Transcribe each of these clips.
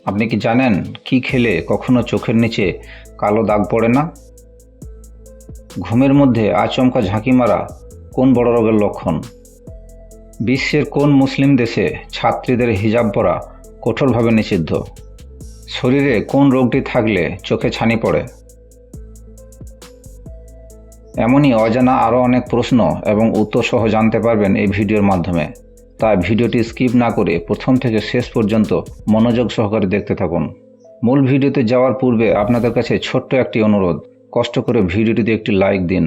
আপনি কি জানেন কি খেলে কখনো চোখের নিচে কালো দাগ পড়ে না? ঘুমের মধ্যে আচমকা ঝাঁকি মারা কোন বড় রোগের লক্ষণ? বিশ্বের কোন মুসলিম দেশে ছাত্রীদের হিজাব পরা কঠোরভাবে নিষিদ্ধ? শরীরে কোন রোগটি থাকলে চোখে ছানি পড়ে? এমনই অজানা আরও অনেক প্রশ্ন এবং উত্তর সহ জানতে পারবেন এই ভিডিওর মাধ্যমে। তাই ভিডিওটি স্কিপ না করে প্রথম থেকে শেষ পর্যন্ত মনোযোগ সহকারে দেখতে থাকুন। মূল ভিডিওতে যাওয়ার পূর্বে আপনাদের কাছে ছোট্ট একটি অনুরোধ, কষ্ট করে ভিডিওটিতে একটি লাইক দিন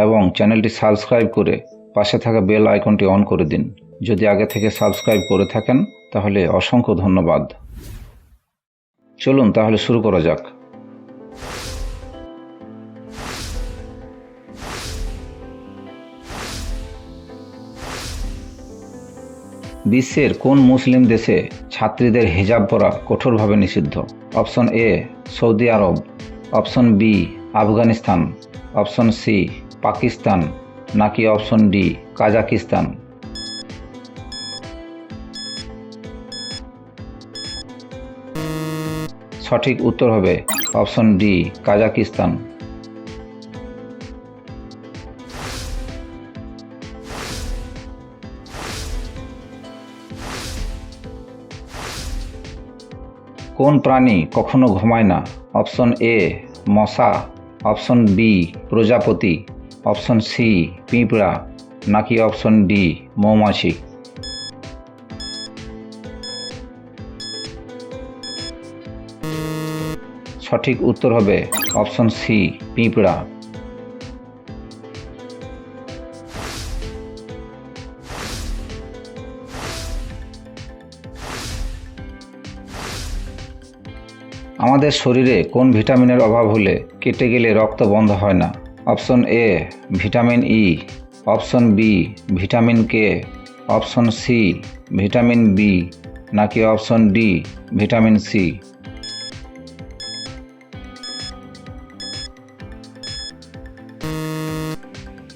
এবং চ্যানেলটি সাবস্ক্রাইব করে পাশে থাকা বেল আইকনটি অন করে দিন। যদি আগে থেকে সাবস্ক্রাইব করে থাকেন তাহলে অসংখ্য ধন্যবাদ। চলুন তাহলে শুরু করা যাক। বিশ্বের কোন মুসলিম দেশে ছাত্রীদের হিজাব পরা কঠোরভাবে নিষিদ্ধ? Option A Saudi Arab, option B Afghanistan, option C Pakistan, নাকি অপশন ডি কাজাকিস্তান? সঠিক উত্তর হবে অপশন ডি কাজাকিস্তান। কোন প্রাণী কখনো ঘুমায় না? অপশন এ মশা, অপশন বি প্রজাপতি, অপশন সি পিঁপড়া, নাকি অপশন ডি মৌমাছি? সঠিক উত্তর হবে অপশন সি পিঁপড়া। আমাদের শরীরে কোন ভিটামিনের অভাব হলে কেটে গেলে রক্ত বন্ধ হয় না? Option A vitamin E, option B vitamin K, option C vitamin B, নাকি অপশন ডি ভিটামিন সি?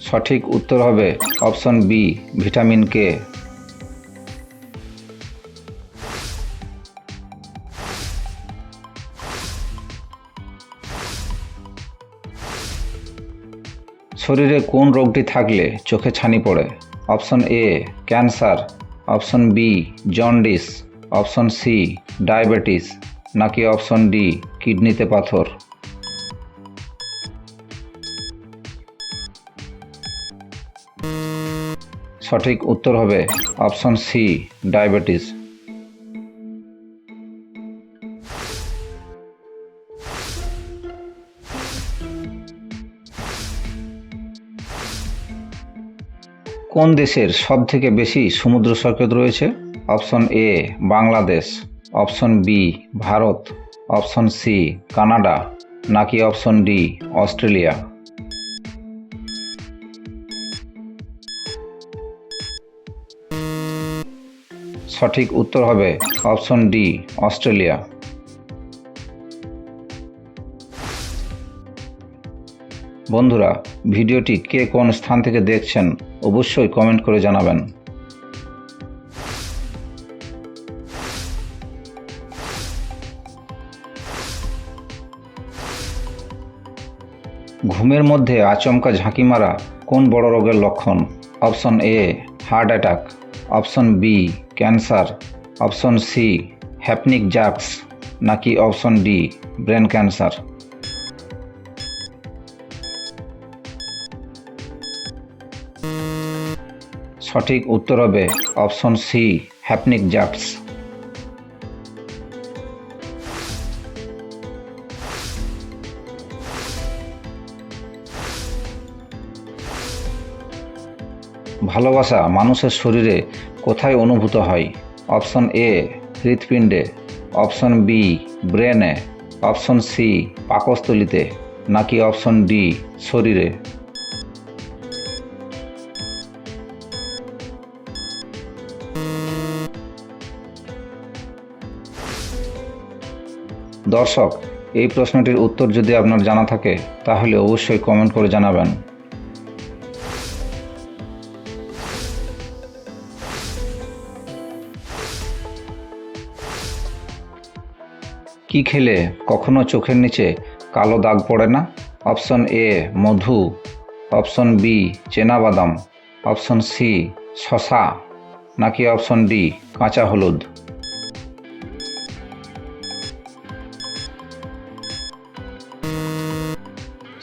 সঠিক উত্তর হবে অপশন বি ভিটামিন কে। শরীরে কোন রোগটি থাকলে চোখে ছানি পড়ে? Option A cancer, option B jaundice, option C diabetes, নাকি অপশন ডি কিডনিতে পাথর? সঠিক উত্তর হবে অপশন সি ডায়াবেটিস। কোন দেশের সবথেকে বেশি সমুদ্র সৈকত রয়েছে? Option A Bangladesh, option B Bharat, option C Canada, নাকি অপশন ডি অস্ট্রেলিয়া? সঠিক উত্তর হবে অপশন ডি অস্ট্রেলিয়া। বন্ধুরা, ভিডিওটি কে কোন স্থান থেকে দেখছেন অবশ্যই কমেন্ট করে জানাবেন। ঘুমের মধ্যে আচমকা ঝাঁকি মারা কোন বড় রোগের লক্ষণ? Option A heart attack, option B cancer, option C হ্যাপনিক জাক্স, নাকি অপশন ডি ব্রেন ক্যান্সার? সঠিক উত্তর হবে অপশন সি হ্যাপনিক জাক্স। ভালোবাসা মানুষের শরীরে কোথায় অনুভূত হয়? অপশন এ হৃৎপিণ্ডে, অপশন বি ব্রেনে, অপশন সি পাকস্থলীতে, নাকি অপশন ডি শরীরে? দর্শক, এই প্রশ্নটির উত্তর যদি আপনার জানা থাকে তাহলে অবশ্যই কমেন্ট করে জানাবেন। কি খেলে কখনো চোখের নিচে কালো দাগ পড়ে না? অপশন এ মধু, অপশন বি বাদাম, অপশন সি শসা, নাকি অপশন ডি কাঁচা হলুদ?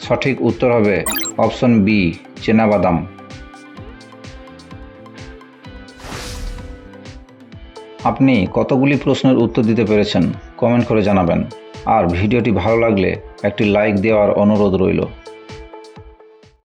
সঠিক উত্তর হবে অপশন বি বাদাম। আপনি কতগুলি প্রশ্নের উত্তর দিতে পেরেছেন কমেন্ট করে জানাবেন। আর ভিডিওটি ভালো লাগলে একটি লাইক দেওয়ার অনুরোধ রইল।